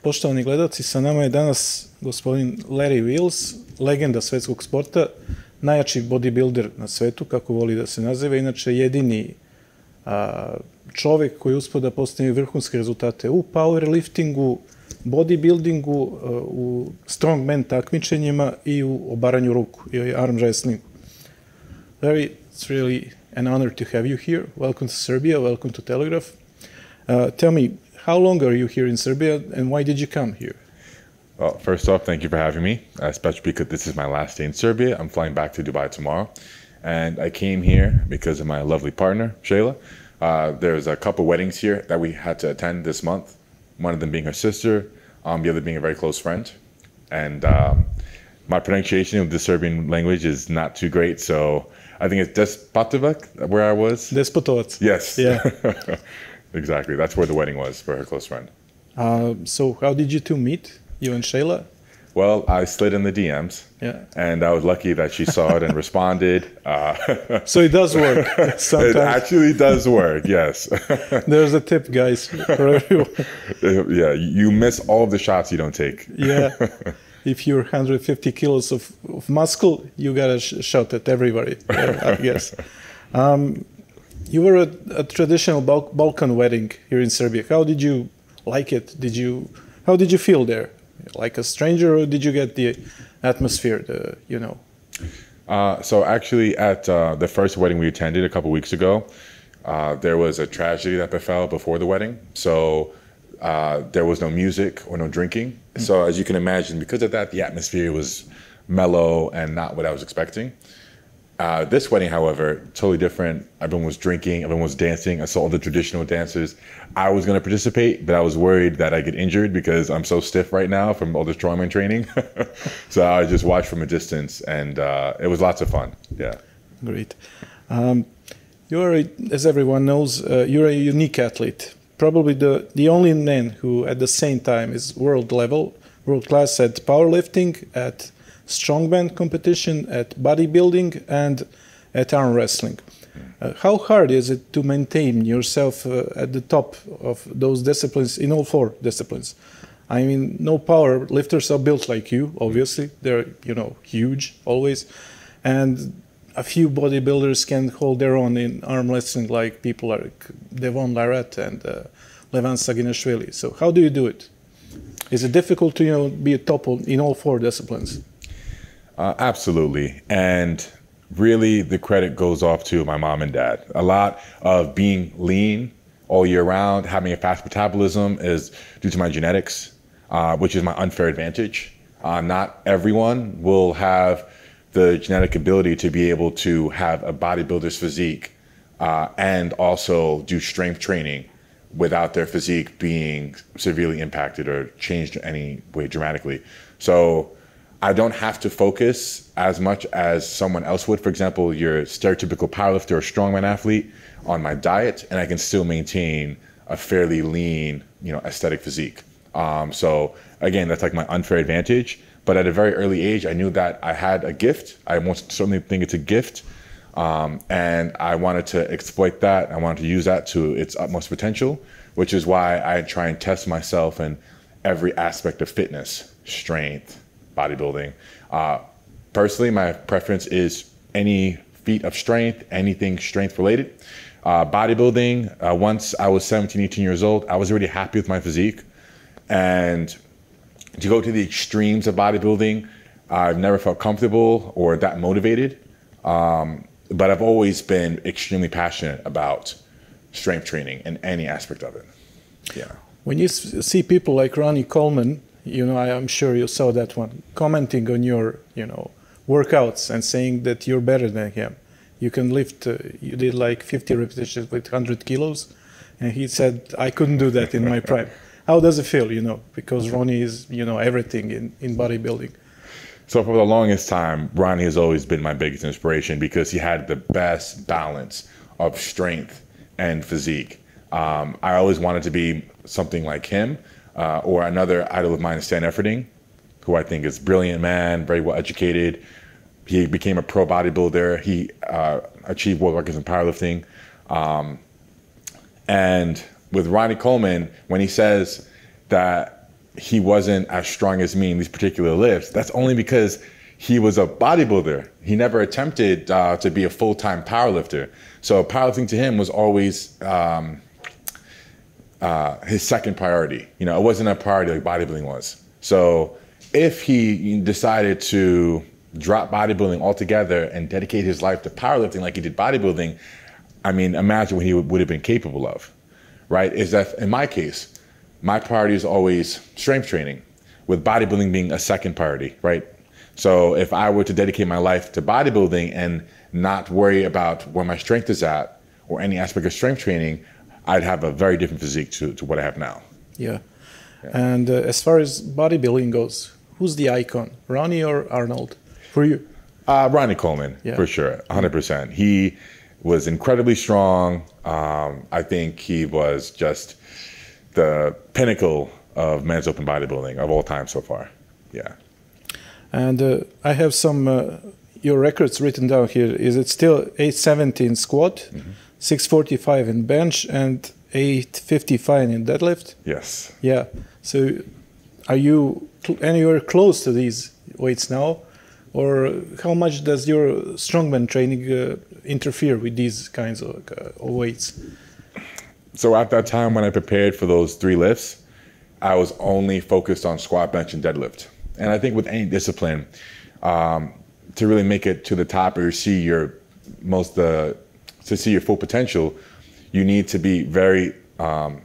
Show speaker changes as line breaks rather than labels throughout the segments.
Poštovani gledalci, sa nama je danas gospodin Leri Vils, legenda svetskog sporta, najjači bodybuilder na svetu, kako voli da se naziva, inače jedini čovek koji uspio da postavi vrhunske rezultate u powerliftingu, bodybuildingu, u strongman takmičenjima i u obaranju ruku, i arm wrestlingu. Leri, it's really an honor to have you here. Welcome to Serbia, welcome to Telegraf. Tell me, how long are you here in Serbia and why did you come here?
Well, first off, thank you for having me, especially because this is my last day in Serbia. I'm flying back to Dubai tomorrow. And I came here because of my lovely partner, Shayla. There's a couple weddings here that we had to attend this month. One of them being her sister, the other being a very close friend. And my pronunciation of the Serbian language is not too great, so I think it's Despotovac, where I was.
Despotovac.
Yes.
Yeah.
Exactly. That's where the wedding was for her close friend.
So how did you two meet, you and Shayla?
Well, I slid in the DMs, and I was lucky that she saw it and responded.
So it does work sometimes.
It actually does work, yes.
There's a tip, guys, for everyone.
Yeah, you miss all of the shots you don't take.
Yeah. If you're 150 kilos of muscle, you got a shot at everybody, I guess. You were at a traditional Balkan wedding here in Serbia. How did you like it? How did you feel there? Like a stranger, or did you get the atmosphere,
So actually at the first wedding we attended a couple weeks ago, there was a tragedy that befell before the wedding. So there was no music or no drinking. So as you can imagine, because of that, the atmosphere was mellow and not what I was expecting. This wedding, however, totally different. Everyone was drinking, everyone was dancing. I saw all the traditional dancers. I was going to participate, but I was worried that I get injured because I'm so stiff right now from all the strongman training. So I just watched from a distance, and it was lots of fun. Yeah.
Great. You're, as everyone knows, you're a unique athlete. Probably the only man who at the same time is world class at powerlifting, at strongman competition, at bodybuilding, and at arm wrestling. How hard is it to maintain yourself at the top of those disciplines, in all four disciplines? I mean, no power lifters are built like you, obviously. They're, huge, always. And a few bodybuilders can hold their own in arm wrestling, like people like Devon Larratt and Levan Saginashvili. So how do you do it? Is it difficult to, be a top in all four disciplines?
Absolutely. And really the credit goes off to my mom and dad. A lot of being lean all year round, having a fast metabolism is due to my genetics, which is my unfair advantage. Not everyone will have the genetic ability to be able to have a bodybuilder's physique and also do strength training without their physique being severely impacted or changed in any way dramatically. So I don't have to focus as much as someone else would. For example, your stereotypical powerlifter or strongman athlete on my diet, and I can still maintain a fairly lean, aesthetic physique. So again, that's like my unfair advantage. But at a very early age, I knew that I had a gift. I most certainly think it's a gift. And I wanted to exploit that. I wanted to use that to its utmost potential, which is why I try and test myself in every aspect of fitness, strength, bodybuilding. Personally, my preference is any feat of strength, anything strength related. Bodybuilding, once I was 17, 18 years old, I was already happy with my physique. And to go to the extremes of bodybuilding, I've never felt comfortable or that motivated. But I've always been extremely passionate about strength training in any aspect of it. Yeah.
When you see people like Ronnie Coleman, I'm sure you saw that one, commenting on your, workouts and saying that you're better than him. You can lift, you did like 50 repetitions with 100 kilos. And he said, I couldn't do that in my prime. How does it feel, because Ronnie is, everything in bodybuilding.
So for the longest time, Ronnie has always been my biggest inspiration because he had the best balance of strength and physique. I always wanted to be something like him. Or another idol of mine is Stan Efferding, who I think is a brilliant man, very well educated. He became a pro bodybuilder. He achieved world records in powerlifting. And with Ronnie Coleman, when he says that he wasn't as strong as me in these particular lifts, that's only because he was a bodybuilder. He never attempted to be a full-time powerlifter. So powerlifting to him was always his second priority. You know, it wasn't a priority like bodybuilding was. So if he decided to drop bodybuilding altogether and dedicate his life to powerlifting like he did bodybuilding, I mean, imagine what he would have been capable of, right? Is that in my case, my priority is always strength training, with bodybuilding being a second priority, right? So if I were to dedicate my life to bodybuilding and not worry about where my strength is at or any aspect of strength training, I'd have a very different physique to what I have now.
Yeah. And as far as bodybuilding goes, who's the icon, Ronnie or Arnold, for you?
Ronnie Coleman, for sure, 100%. He was incredibly strong. I think he was just the pinnacle of men's open bodybuilding of all time so far. Yeah. And
I have some your records written down here. Is it still 870 in squat, 645 in bench, and 855 in deadlift?
Yes.
Yeah. So are you anywhere close to these weights now? Or how much does your strongman training interfere with these kinds of weights?
So at that time when I prepared for those 3 lifts, I was only focused on squat, bench, and deadlift. And I think with any discipline, to really make it to the top or see your to see your full potential, you need to be very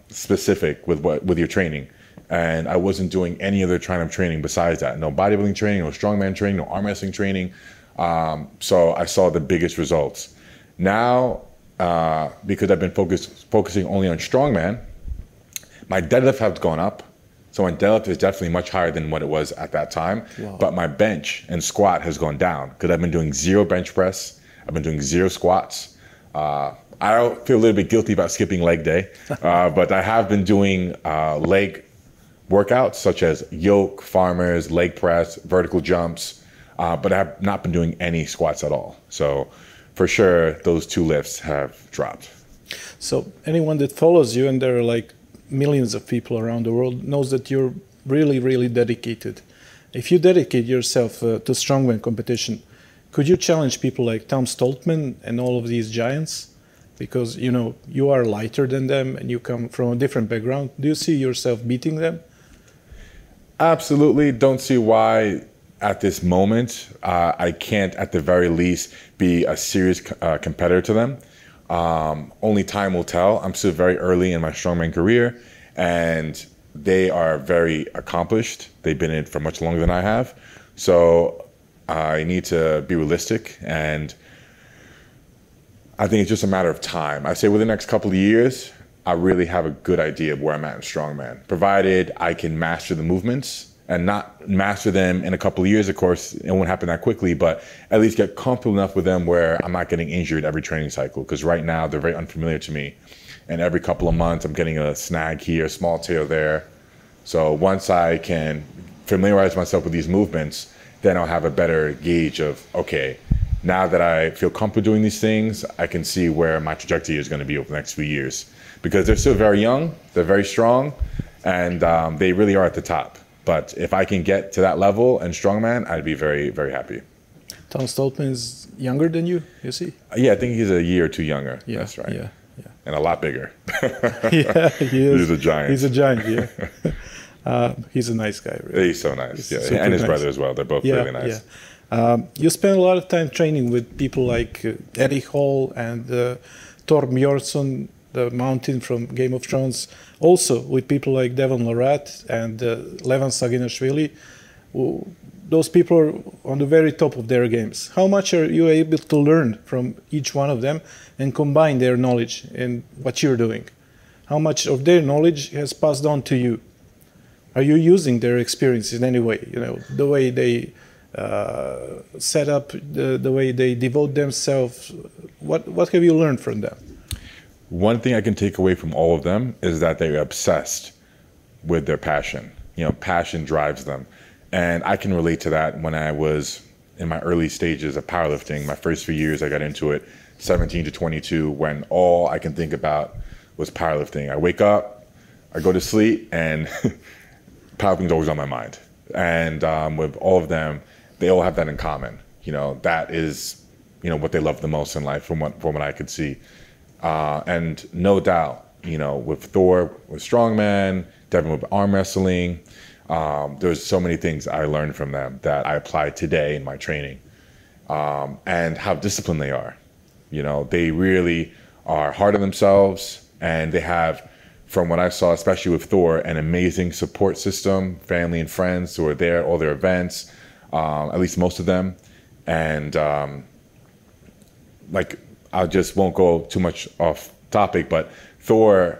specific with your training. And I wasn't doing any other kind of training besides that. No bodybuilding training, no strongman training, no arm wrestling training. So I saw the biggest results. Now, because I've been focusing only on strongman, my deadlift has gone up. So my deadlift is definitely much higher than what it was at that time. Wow. But my bench and squat has gone down because I've been doing 0 bench press. I've been doing 0 squats. I feel a little bit guilty about skipping leg day, but I have been doing leg workouts such as yoke, farmers, leg press, vertical jumps, but I have not been doing any squats at all. So for sure, those 2 lifts have dropped.
So anyone that follows you, and there are like millions of people around the world, knows that you're really, really dedicated. If you dedicate yourself to strongman competition, could you challenge people like Tom Stoltman and all of these giants? Because, you know, you are lighter than them and you come from a different background. Do you see yourself beating them?
Absolutely. Don't see why at this moment I can't at the very least be a serious competitor to them. Only time will tell. I'm still very early in my strongman career, and they are very accomplished. They've been in it for much longer than I have. So I need to be realistic, and I think it's just a matter of time. I say within the next couple of years, I really have a good idea of where I'm at in strongman, provided I can master the movements and not master them in a couple of years. Of course, it won't happen that quickly, but at least get comfortable enough with them where I'm not getting injured every training cycle. Because right now they're very unfamiliar to me. And every couple of months I'm getting a snag here, small tear there. So once I can familiarize myself with these movements, then I'll have a better gauge of, okay, now that I feel comfortable doing these things, I can see where my trajectory is going to be over the next few years. Because they're still very young, they're very strong, and they really are at the top. But if I can get to that level in strongman, I'd be very, very happy.
Tom Stoltman is younger than you, you see?
Yeah, I think he's a year or 2 younger.
Yeah,
that's right.
Yeah, yeah.
And a lot bigger.
Yeah, he is.
He's a giant.
He's a giant, yeah. He's a nice guy, really.
He's so nice, yeah. And his brother as well. They're both really nice.
Yeah. You spend a lot of time training with people like Eddie Hall and Thor Bjornsson, the Mountain from Game of Thrones, also with people like Devon Lorat and Levan Saginashvili. Those people are on the very top of their games. How much are you able to learn from each one of them and combine their knowledge in what you're doing? How much of their knowledge has passed on to you? Are you using their experience in any way? You know, the way they set up, the way they devote themselves. What have you learned from them?
One thing I can take away from all of them is that they're obsessed with their passion. You know, passion drives them. And I can relate to that when I was in my early stages of powerlifting. My first few years I got into it, 17 to 22, when all I can think about was powerlifting. I wake up, I go to sleep, and powerlifting is always on my mind. And with all of them, they all have that in common. You know, that is, you know, what they love the most in life from what I could see. And no doubt, you know, with Thor, with strongman, Devin with arm wrestling, there's so many things I learned from them that I apply today in my training. And how disciplined they are. You know, they really are hard on themselves, and they have, from what I saw, especially with Thor, an amazing support system, family and friends who are there at all their events, at least most of them. And like, I just won't go too much off topic, but Thor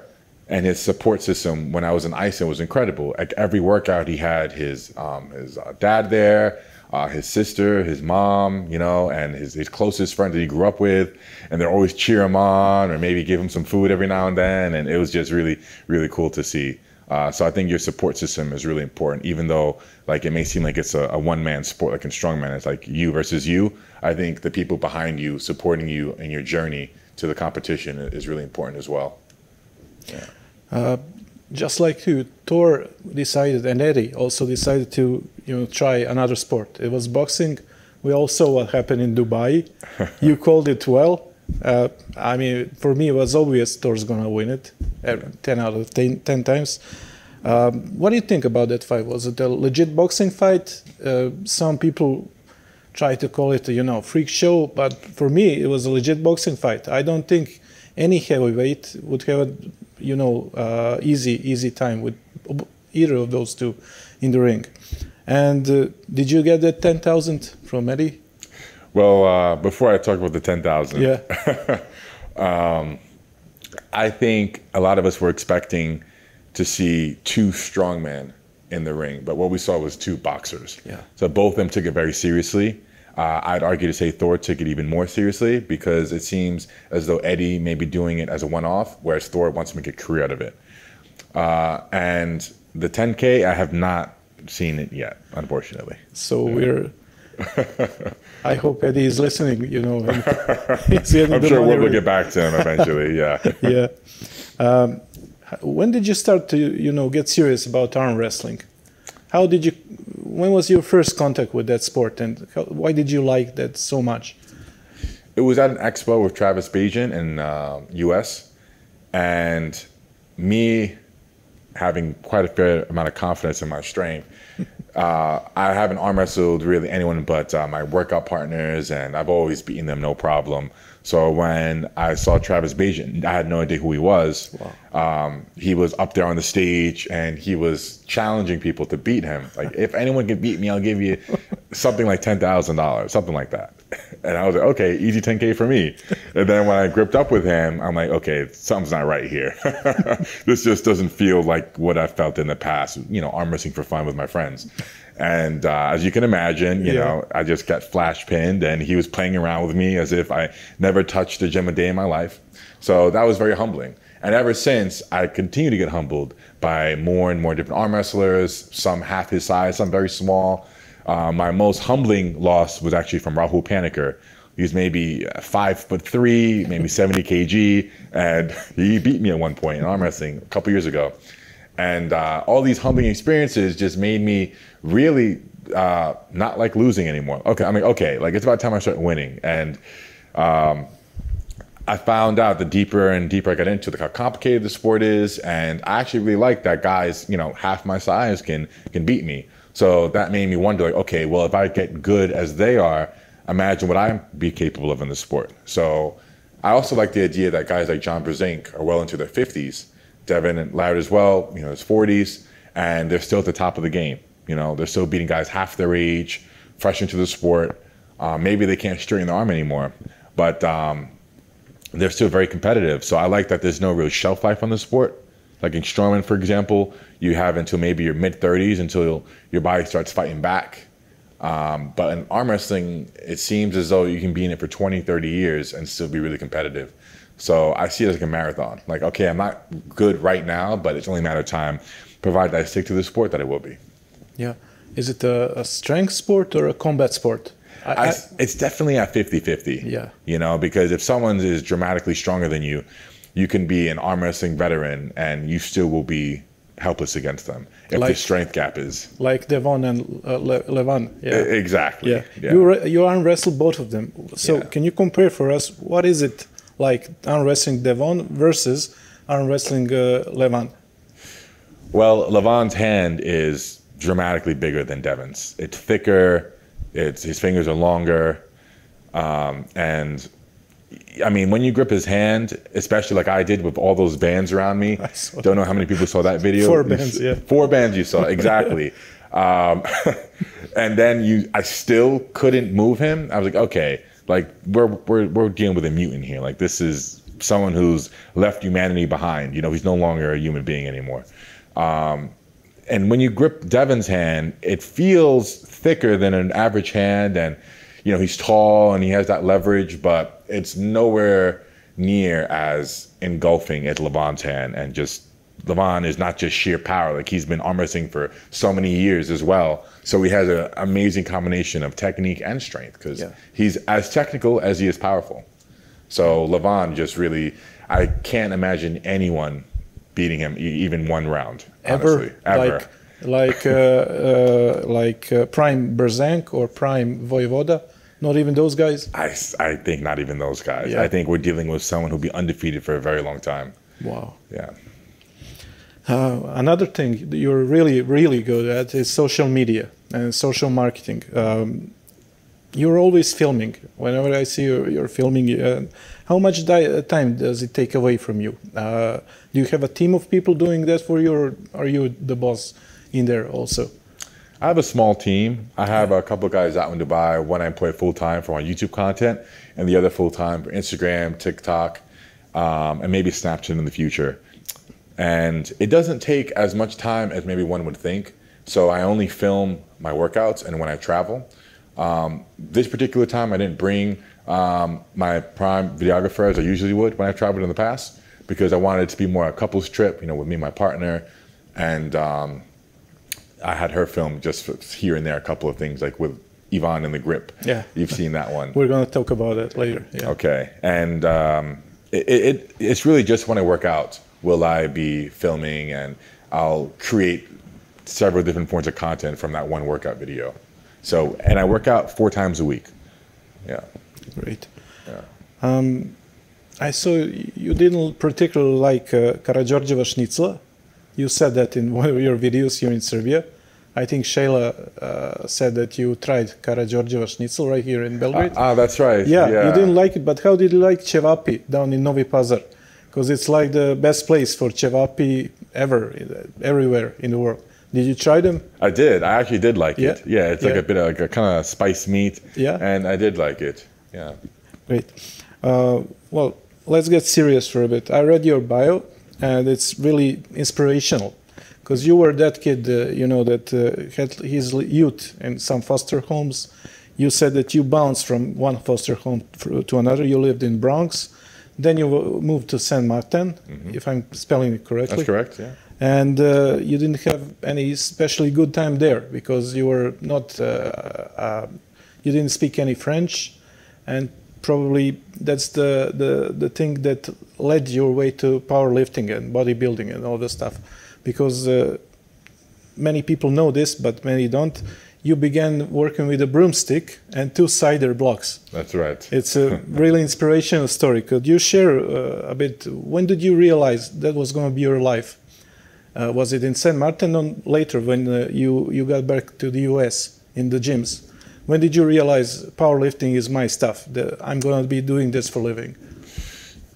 and his support system when I was in Iceland was incredible. Like every workout, he had his dad there, his sister, his mom, you know, and his closest friend that he grew up with, and they're always cheer him on or maybe give him some food every now and then, and it was just really, really cool to see. So I think your support system is really important, even though like it may seem like it's a one-man sport, like in strongman, it's like you versus you. I think the people behind you supporting you in your journey to the competition is really important as well. Yeah.
Just like you, Thor decided, and Eddie also decided to, you know, try another sport. It was boxing. We all saw what happened in Dubai. You called it well. I mean, for me, it was obvious Thor's gonna win it, 10 out of 10 times. What do you think about that fight? Was it a legit boxing fight? Some people try to call it, you know, freak show, but for me, it was a legit boxing fight. I don't think any heavyweight would have a, you know, easy time with either of those two in the ring. And did you get that 10,000 from Eddie?
Well, before I talk about the 10,000,
yeah.
I think a lot of us were expecting to see two strongmen in the ring, but what we saw was two boxers.
Yeah.
So both of them took it very seriously. I'd argue to say Thor took it even more seriously because it seems as though Eddie may be doing it as a one-off, whereas Thor wants to make a career out of it. And the 10K, I have not seen it yet, unfortunately.
So we're... I hope Eddie is listening, you know.
I'm sure we'll get back to him eventually, yeah.
Yeah. When did you start to, you know, get serious about arm wrestling? How did you... When was your first contact with that sport, and why did you like that so much?
It was at an expo with Travis Bajan in US, and me having quite a fair amount of confidence in my strength, I haven't arm wrestled really anyone but my workout partners, and I've always beaten them no problem. So when I saw Travis Bajan, I had no idea who he was. Wow. He was up there on the stage, and he was challenging people to beat him. Like, if anyone can beat me, I'll give you something like $10,000, something like that. And I was like, okay, easy 10K for me. And then when I gripped up with him, I'm like, okay, something's not right here. This just doesn't feel like what I felt in the past, you know, arm wrestling for fun with my friends. And as you can imagine, you know, I just got flash pinned, and he was playing around with me as if I never touched the gym a day in my life. So that was very humbling. And ever since, I continue to get humbled by more and more different arm wrestlers, some half his size, some very small. My most humbling loss was actually from Rahul Panikkar. He's maybe 5'3", maybe 70 kg, and he beat me at one point in arm wrestling a couple years ago. And all these humbling experiences just made me really not like losing anymore. Okay, I mean, okay, like it's about time I start winning. And I found out the deeper and deeper I got into how complicated the sport is, and I actually really like that guys, you know, half my size can beat me. So that made me wonder, like, okay, well, if I get good as they are, imagine what I'd be capable of in the sport. So I also like the idea that guys like John Brzenk are well into their 50s, Devin and Larry as well, you know, his 40s, and they're still at the top of the game. You know, they're still beating guys half their age, fresh into the sport. Maybe they can't straighten their arm anymore, but they're still very competitive. So I like that there's no real shelf life on the sport. Like in strongman, for example, you have until maybe your mid-30s until your body starts fighting back. But in arm wrestling, it seems as though you can be in it for 20, 30 years and still be really competitive. So I see it as like a marathon. Like, okay, I'm not good right now, but it's only a matter of time, provided I stick to the sport, that I will be.
Yeah. Is it a strength sport or a combat sport?
It's definitely at 50-50.
Yeah.
You know, because if someone is dramatically stronger than you, you can be an arm wrestling veteran and you still will be helpless against them if the strength gap is
like Devon and Levan. Yeah,
exactly.
Yeah,
yeah.
you arm wrestle both of them. So can you compare for us what is it like arm wrestling Devon versus arm wrestling Levan?
Well, Levan's hand is dramatically bigger than Devon's. It's thicker. His fingers are longer, and I mean, when you grip his hand, especially like I did with all those bands around me, don't know how many people saw that video.
4 bands, yeah.
4 bands you saw, exactly. And then I still couldn't move him. I was like, okay, like we're dealing with a mutant here. Like this is someone who's left humanity behind. You know, he's no longer a human being anymore. And when you grip Devon's hand, it feels thicker than an average hand, and you know, he's tall and he has that leverage, but it's nowhere near as engulfing as Levan's hand. And just Levan is not just sheer power, like he's been arm wrestling for so many years as well. So he has an amazing combination of technique and strength because he's as technical as he is powerful. So Levan just really, I can't imagine anyone beating him even one round. Honestly. Ever.
Like Prime Berzank or Prime Voivoda. Not even those guys?
I think not even those guys.
Yeah.
I think we're dealing with someone who'll be undefeated for a very long time.
Wow.
Yeah.
Another thing you're really, really good at is social media and social marketing. You're always filming. Whenever I see you're filming, how much time does it take away from you? Do you have a team of people doing that for you, or are you the boss in there also?
I have a small team. I have a couple of guys out in Dubai. One I employ full-time for my YouTube content, and the other full-time for Instagram, TikTok, and maybe Snapchat in the future. And it doesn't take as much time as maybe one would think. So I only film my workouts and when I travel. This particular time, I didn't bring my prime videographer as I usually would when I traveled in the past, because I wanted it to be more a couples trip, you know, with me and my partner. And I had her film just here and there a couple of things, like with Ivan in the grip.
Yeah.
You've seen that one.
We're going to talk about that later. Yeah.
Okay. And it's really just when I work out will I be filming, and I'll create several different forms of content from that one workout video. So, and I work out 4 times a week. Yeah.
Great.
Yeah.
I saw you didn't particularly like Karađorđeva schnitzel. You said that in one of your videos here in Serbia. I think Shayla said that you tried Karađorđeva schnitzel right here in Belgrade.
That's right.
Yeah, you didn't like it, but how did you like cevapi down in Novi Pazar? Because it's like the best place for cevapi ever, everywhere in the world. Did you try them?
I did. I actually did like it. Yeah, it's like
Yeah.
a bit of like a kind of spice meat.
Yeah.
And I did like it. Yeah.
Great. Well, let's get serious for a bit. I read your bio, and it's really inspirational, because you were that kid, you know, that had his youth in some foster homes. You said that you bounced from one foster home to another. You lived in Bronx. Then you moved to Saint Martin, if I'm spelling it correctly.
That's correct, yeah.
And you didn't have any especially good time there, because you were not, you didn't speak any French, and probably that's the thing that led your way to powerlifting and bodybuilding and all this stuff. Because many people know this, but many don't. You began working with a broomstick and 2 cider blocks.
That's right.
It's a really inspirational story. Could you share a bit? When did you realize that was going to be your life? Was it in Saint Martin or later when you got back to the US in the gyms? When did you realize powerlifting is my stuff? I'm going to be doing this for a living?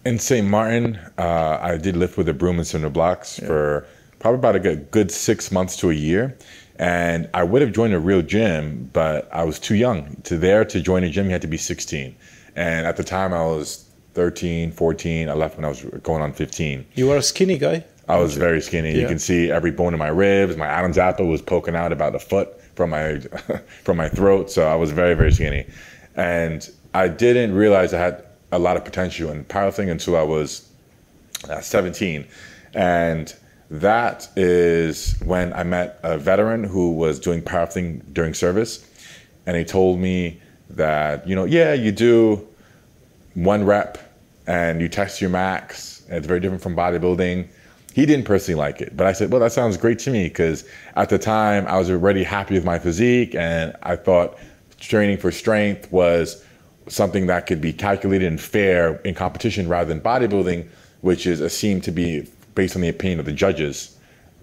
In St. Martin, I did lift with a broom and cinder blocks for probably about a good 6 months to a year. And I would have joined a real gym, but I was too young. To join a gym, you had to be 16. And at the time, I was 13, 14. I left when I was going on 15.
You were a skinny guy?
I was very skinny. You can see every bone in my ribs. My Adam's apple was poking out about a foot from my from my throat. So I was very, very skinny. And I didn't realize I had a lot of potential in powerlifting until I was 17. And that is when I met a veteran who was doing powerlifting during service. And he told me that, you know, yeah, you do 1 rep and you test your max. And it's very different from bodybuilding. He didn't personally like it, but I said, well, that sounds great to me, because at the time I was already happy with my physique, and I thought training for strength was something that could be calculated and fair in competition rather than bodybuilding, which is seemed to be based on the opinion of the judges.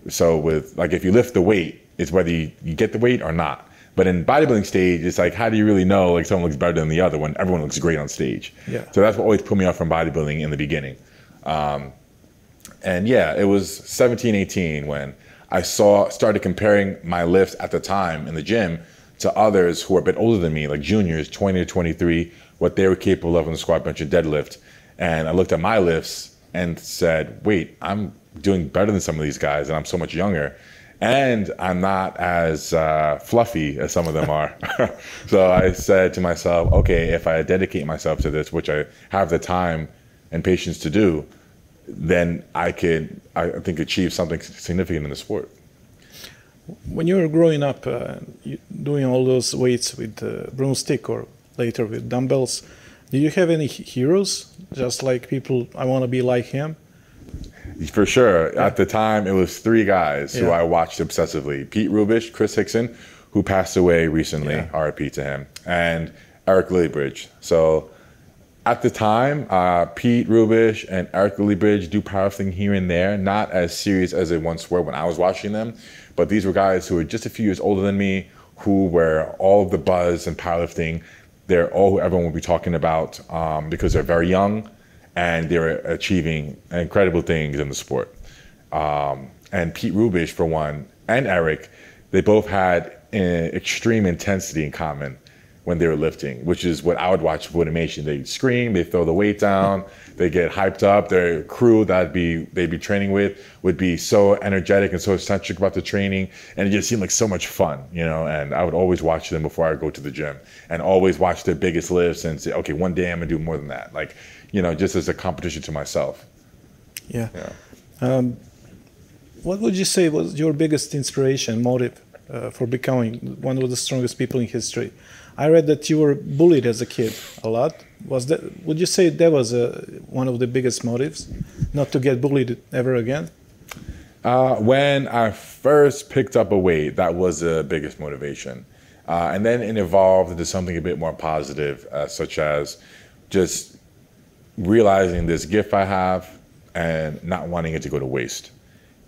So with, like, if you lift the weight, it's whether you get the weight or not. But in bodybuilding stage, it's like, how do you really know, like, someone looks better than the other when everyone looks great on stage?
Yeah.
So that's what always put me off from bodybuilding in the beginning. And yeah, it was 17, 18 when I started comparing my lifts at the time in the gym to others who were a bit older than me, like juniors, 20 to 23, what they were capable of on the squat, bench, and deadlift. And I looked at my lifts and said, wait, I'm doing better than some of these guys, and I'm so much younger. And I'm not as fluffy as some of them are. So I said to myself, okay, if I dedicate myself to this, which I have the time and patience to do, then I could, I think, achieve something significant in the sport.
When you were growing up, doing all those weights with broomstick or later with dumbbells, did you have any heroes? Just like people, I want to be like him?
For sure. Yeah. At the time, it was 3 guys who I watched obsessively. Pete Rubish, Chris Hickson, who passed away recently, RIP to him, and Eric Lillibridge. So at the time, Pete Rubish and Eric Lillibridge do powerlifting here and there, not as serious as they once were when I was watching them. But these were guys who were just a few years older than me, who were all of the buzz and powerlifting. They're all who everyone will be talking about because they're very young and they're achieving incredible things in the sport. And Pete Rubish, for one, and Eric, they both had extreme intensity in common when they were lifting, which is what I would watch with animation. They'd scream, they throw the weight down, they get hyped up. Their crew that they'd be training with would be so energetic and so eccentric about the training, and it just seemed like so much fun, you know. And I would always watch them before I go to the gym, and always watch their biggest lifts and say, okay, one day I'm gonna do more than that, like, you know, just as a competition to myself.
Yeah. What would you say was your biggest inspiration, motive for becoming one of the strongest people in history? I read that you were bullied as a kid a lot. Would you say that was one of the biggest motives, not to get bullied ever again?
When I first picked up a weight, that was the biggest motivation. And then it evolved into something a bit more positive, such as just realizing this gift I have and not wanting it to go to waste.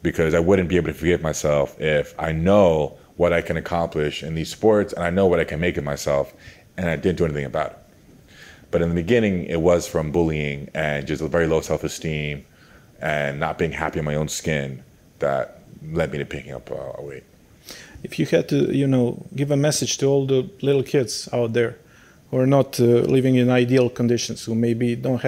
Because I wouldn't be able to forgive myself if I know what I can accomplish in these sports, and I know what I can make of myself, and I didn't do anything about it. But in the beginning, it was from bullying and just a very low self-esteem and not being happy in my own skin that led me to picking up a weight.
If you had to, you know, give a message to all the little kids out there who are not living in ideal conditions, who maybe don't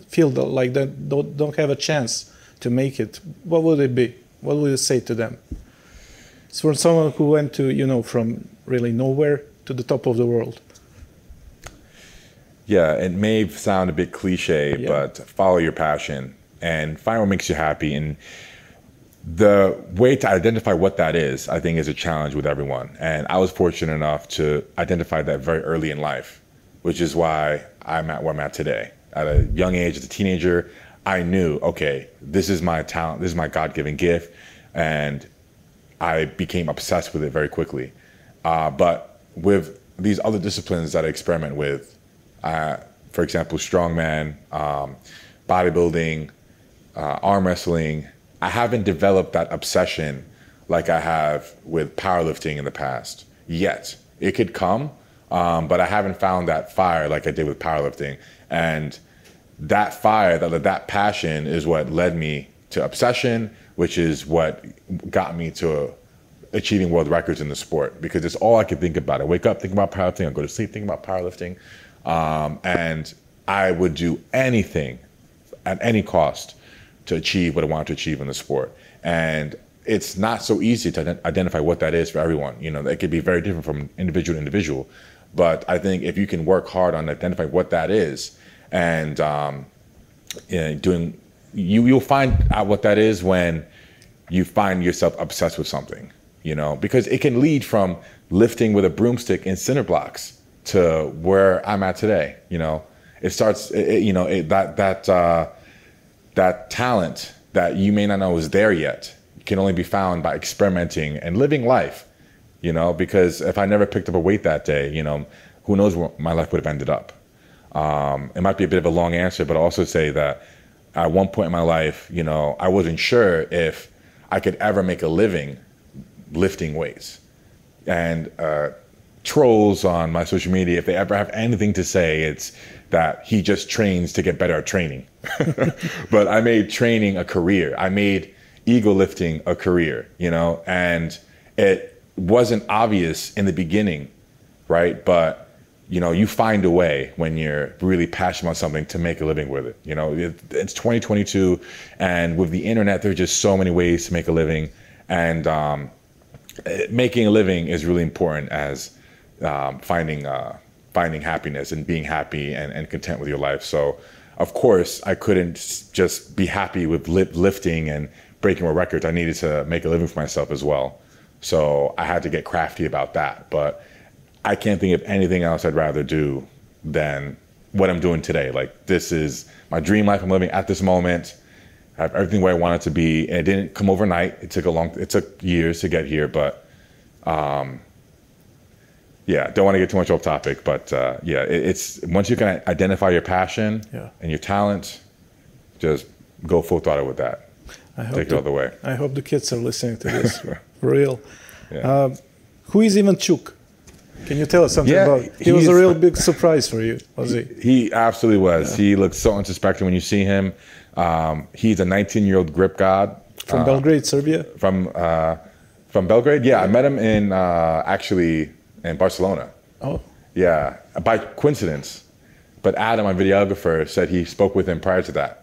feel like that, don't have a chance to make it, what would it be? What would you say to them? It's for someone who went to, you know, from really nowhere to the top of the world.
Yeah, it may sound a bit cliche, but follow your passion and find what makes you happy. And the way to identify what that is, I think, is a challenge with everyone. And I was fortunate enough to identify that very early in life, which is why I'm at where I'm at today. At a young age, as a teenager, I knew, okay, this is my talent, this is my God-given gift, and I became obsessed with it very quickly. But with these other disciplines that I experiment with, for example, strongman, bodybuilding, arm wrestling, I haven't developed that obsession like I have with powerlifting in the past yet. It could come, but I haven't found that fire like I did with powerlifting. And that fire, that passion is what led me to obsession, which is what got me to achieving world records in the sport, because it's all I could think about. I wake up thinking about powerlifting, I go to sleep thinking about powerlifting, and I would do anything at any cost to achieve what I wanted to achieve in the sport. And it's not so easy to identify what that is for everyone. You know, it could be very different from individual to individual. But I think if you can work hard on identifying what that is, and you'll find out what that is when you find yourself obsessed with something, you know, because it can lead from lifting with a broomstick in cinder blocks to where I'm at today. You know, it starts, that talent that you may not know is there yet can only be found by experimenting and living life, you know, because if I never picked up a weight that day, you know, who knows where my life would have ended up. It might be a bit of a long answer, but I'll also say that at one point in my life, you know, I wasn't sure if I could ever make a living lifting weights. And trolls on my social media, if they ever have anything to say, it's that he just trains to get better at training. But I made training a career. I made ego lifting a career, you know, and it wasn't obvious in the beginning, right? But, you know, you find a way when you're really passionate about something to make a living with it. You know, it's 2022, and with the internet, there's just so many ways to make a living. And making a living is really important as finding happiness and being happy and content with your life. So, of course, I couldn't just be happy with lifting and breaking more records. I needed to make a living for myself as well. So I had to get crafty about that. But I can't think of anything else I'd rather do than what I'm doing today. Like, this is my dream life I'm living at this moment. I have everything where I want it to be. And it didn't come overnight. It took years to get here, but yeah, don't want to get too much off topic, but yeah, it's once you can identify your passion and your talent, just go full throttle with that. Take it all the way.
I hope the kids are listening to this. For real. Yeah. Who is Ivanchuk? Can you tell us something about it? He was a real big surprise for you, was he? He
absolutely was. Yeah. He looks so unsuspecting when you see him. He's a 19-year-old grip god.
From Belgrade, Serbia?
From Belgrade? Yeah, I met him in actually in Barcelona.
Oh.
Yeah, by coincidence. But Adam, my videographer, said he spoke with him prior to that.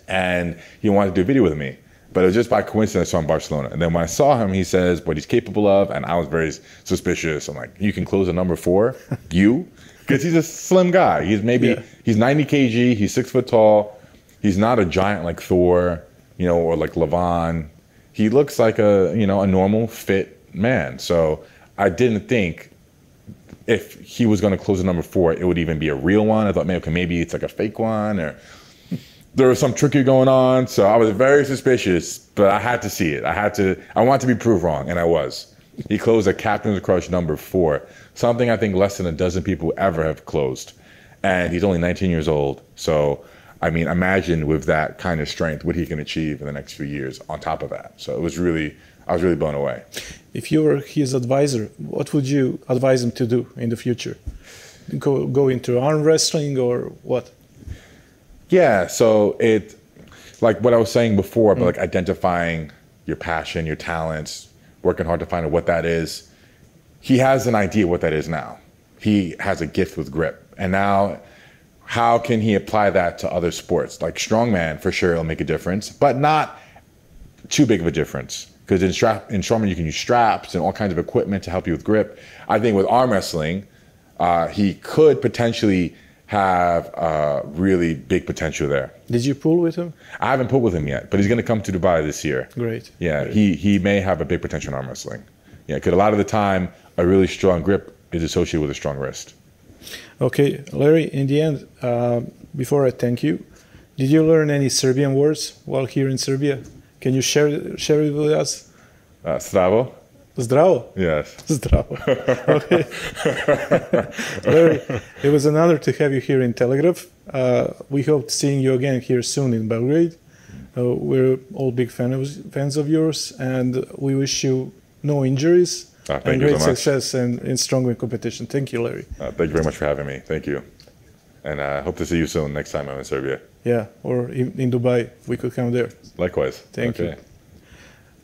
And he wanted to do a video with me. But it was just by coincidence I saw him in Barcelona. And then when I saw him, he says what he's capable of. And I was very suspicious. I'm like, you can close a number 4? You? Because he's a slim guy. He's he's 90 kg. He's 6 foot tall. He's not a giant like Thor, you know, or like Levon. He looks like a normal fit man. So I didn't think if he was going to close a number 4, it would even be a real one. I thought maybe it's like a fake one, or there was some trickery going on. So I was very suspicious, but I had to see it. I wanted to be proved wrong, and I was. He closed a Captain's Crush number 4, something I think less than a dozen people ever have closed. And he's only 19 years old. So, I mean, imagine with that kind of strength what he can achieve in the next few years on top of that. So I was really blown away.
If you were his advisor, what would you advise him to do in the future? Go into arm wrestling or what?
Yeah, so it, like what I was saying before, but like identifying your passion, your talents, working hard to find out what that is. He has an idea what that is now. He has a gift with grip. And now, how can he apply that to other sports? Like strongman, for sure, it'll make a difference, but not too big of a difference. Because in strongman, you can use straps and all kinds of equipment to help you with grip. I think with arm wrestling, he could potentially have really big potential there.
Did you pull with him?
I haven't pulled with him yet, but he's going to come to Dubai this year.
Great.
Yeah,
Great.
He may have a big potential in arm wrestling. Yeah, because a lot of the time, a really strong grip is associated with a strong wrist.
Okay, Leri, in the end, before I thank you, did you learn any Serbian words while here in Serbia? Can you share it with us?
Zdravo.
Zdravo?
Yes.
Zdravo. Okay. Leri, it was an honor to have you here in Telegraph. We hope seeing you again here soon in Belgrade. We're all big fans of yours, and we wish you no injuries and great success and in strong competition. Thank you, Leri.
Thank you very much for having me. Thank you. And I hope to see you soon next time I'm in Serbia.
Yeah, or in Dubai, if we could come there.
Likewise.
Thank you.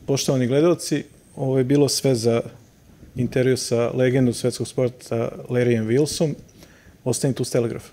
Poštovani gledalci, ovo je bilo sve za intervju sa legendom svetskog sporta Lerijem Vilsom. Ostanite uz Telegraf.